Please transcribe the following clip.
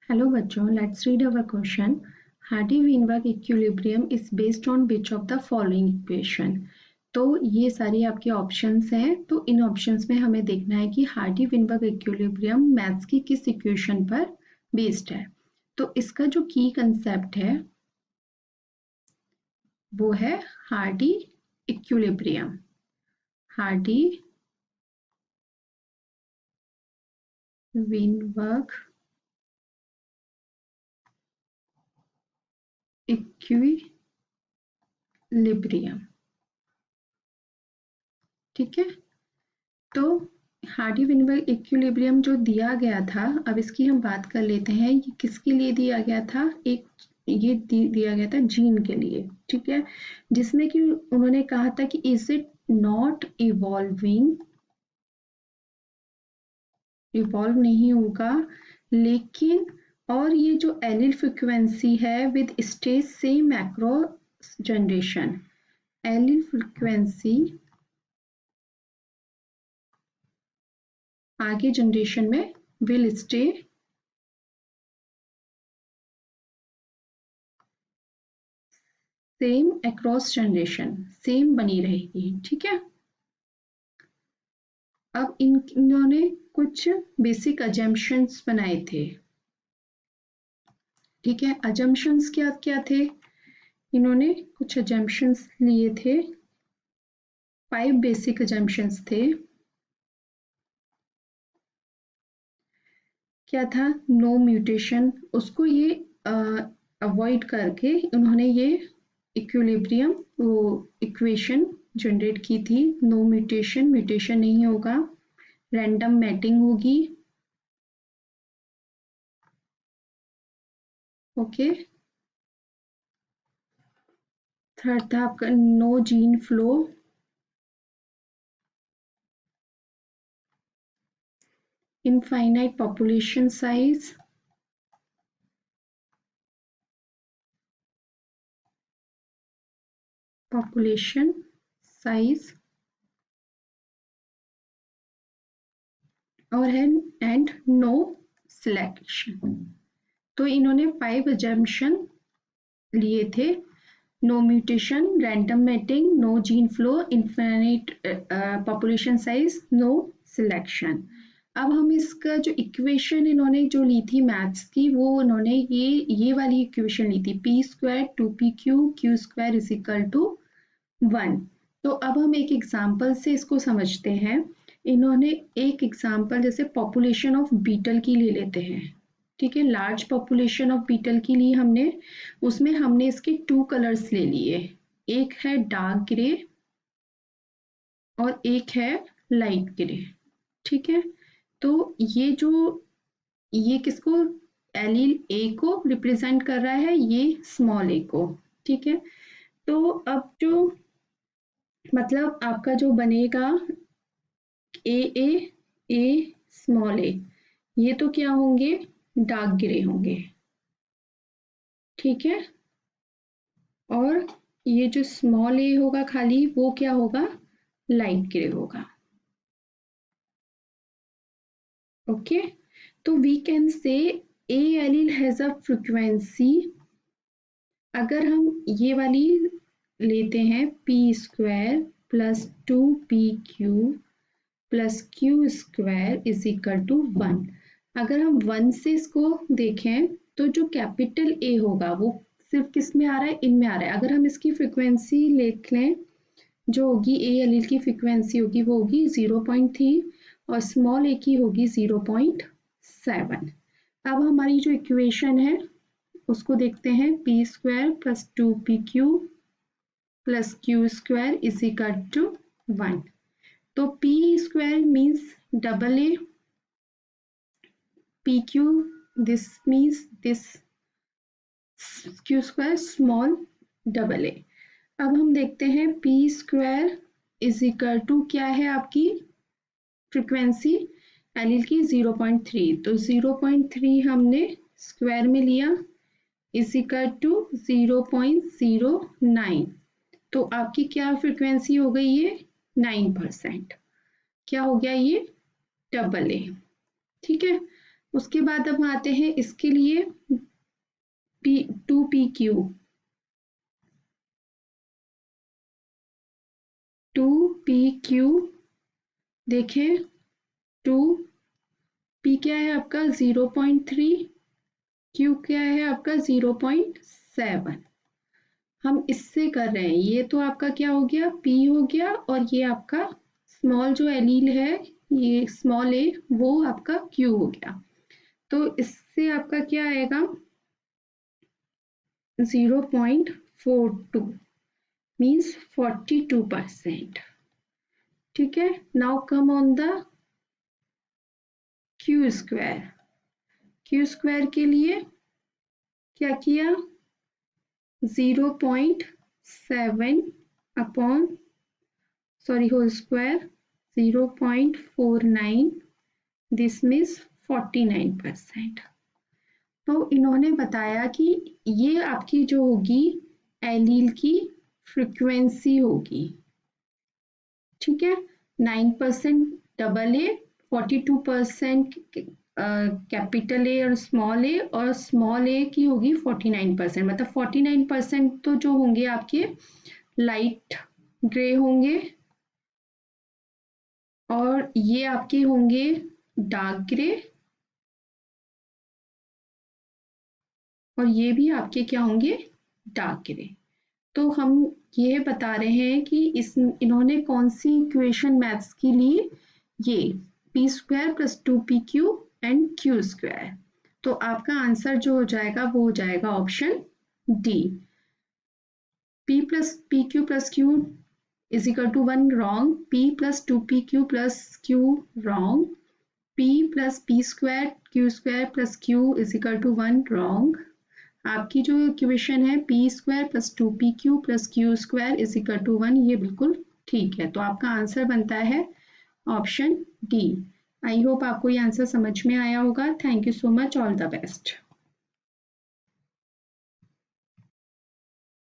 Hello बच्चों, let's read our question. Hardy-Weinberg equilibrium is based on which of the following equation? तो ये सारे आपके ऑप्शंस हैं, तो इन ऑप्शंस में हमें देखना है कि हार्डी-विनबर्ग इक्विलिब्रियम मैथ्स की किस इक्वेशन पर बेस्ड है। तो इसका जो की कंसेप्ट है वो है Hardy equilibrium. Hardy Weinberg equilibrium, ठीक है। तो हार्डी विनबर्ग इक्विलिब्रियम जो दिया गया था, अब इसकी हम बात कर लेते हैं। ये किसके लिए दिया गया था? ये दिया गया था जीन के लिए, ठीक है, जिसमें कि उन्होंने कहा था कि is it not evolving, evolve नहीं होगा, लेकिन और ये जो एलिल फ्रिक्वेंसी है will stay same across generation, allele frequency आगे जनरेशन में will stay same across generation, same बनी रहेगी, ठीक है। अब इन्होंने कुछ बेसिक अजम्पशंस बनाए थे, ठीक है। अजम्पशंस क्या क्या थे? इन्होंने कुछ अजम्पशंस लिए थे, 5 बेसिक अजम्पशंस थे। क्या था? नो म्यूटेशन, उसको ये अवॉइड करके उन्होंने ये इक्विलिब्रियम वो इक्वेशन जनरेट की थी। नो म्यूटेशन, म्यूटेशन नहीं होगा, रैंडम मैटिंग होगी, ओके। थर्ड था आपका no gene flow, infinite population size, population size, और है एंड नो सिलेक्शन। तो इन्होंने 5 अजम्पशन लिए थे, no mutation, random mating, no gene flow, infinite population size, no selection. अब हम इसका जो इक्वेशन इन्होंने जो ली थी मैथ्स की, वो इन्होंने ये वाली इक्वेशन ली थी, p square 2pq q square is equal to 1। तो अब हम एक एग्जाम्पल से इसको समझते हैं। इन्होंने एक एग्जाम्पल जैसे पॉपुलेशन ऑफ बीटल की ले लेते हैं, ठीक है। लार्ज पॉपुलेशन ऑफ बीटल की ली हमने, उसमें हमने इसके 2 कलर्स ले लिए, एक है डार्क ग्रे और एक है लाइट ग्रे, ठीक है। तो ये किसको, एलील ए को रिप्रेजेंट कर रहा है, ये स्मॉल ए को, ठीक है। तो अब जो मतलब आपका जो बनेगा ए स्मॉल ए, ये तो क्या होंगे, डार्क ग्रे होंगे, ठीक है। और ये जो स्मॉल ए होगा खाली, वो क्या होगा, लाइट ग्रे होगा, ओके। तो we can say a allele has a frequency, अगर हम ये वाली लेते हैं p square plus 2pq plus q square is equal to 1। अगर हम 1 से इसको देखें तो जो कैपिटल ए होगा वो सिर्फ किस में आ रहा है, इनमें आ रहा है। अगर हम इसकी फ्रिक्वेंसी लिख लें, जो होगी ए एलील की फ्रिक्वेंसी होगी वो होगी 0.3 और स्मॉल ए की होगी 0.7। अब हमारी जो इक्वेशन है उसको देखते हैं, p square plus 2pq plus q square is equal to 1। तो p square means double A, p q this means this, q square small double a. अब हम देखते हैं p square is equal to क्या है आपकी फ्रिक्वेंसी एलील की 0.3, तो 0.3 हमने स्क्वायर में लिया इज इक्वल टू 0.09। तो आपकी क्या फ्रिक्वेंसी हो गई, ये 9%, क्या हो गया ये, डबल ए, ठीक है। उसके बाद अब आते हैं इसके लिए टू पी क्यू, देखें, टू पी क्या है आपका 0.3, क्यू क्या है आपका 0.7। हम इससे कर रहे हैं, ये तो आपका क्या हो गया पी हो गया, और ये आपका स्मॉल जो एलील है ये स्मॉल ए वो आपका क्यू हो गया। तो इससे आपका क्या आएगा 0.42 मीन्स 42%। ठीक है, now come on the q square. Q square के लिए क्या किया 0.7 upon whole square 0.49, this means 49%। तो इन्होंने बताया कि ये आपकी जो होगी एलील की फ्रीक्वेंसी होगी। ठीक है, 9% डबल ए, 42% कैपिटल ए और स्मॉल ए की होगी 49%, मतलब 49% तो जो होंगे आपके लाइट ग्रे होंगे, और ये आपके होंगे डार्क ग्रे, और ये भी आपके क्या होंगे डार्क ग्रे। तो हम ये बता रहे हैं कि इन्होंने कौन सी इक्वेशन मैथ्स की ली, ये p square plus 2pq and q square. तो आपका आंसर जो हो जाएगा वो हो जाएगा option D, p plus p q plus q is equal to 1 wrong, p plus 2pq plus q wrong, p plus p square q plus q is equal to 1 wrong. आपकी जो इक्वेशन है p square plus 2pq plus q square is equal to 1, ये बिल्कुल ठीक है। तो आपका answer बनता है ऑप्शन डी। आई होप आपको ये आंसर समझ में आया होगा। Thank you so much, all the best.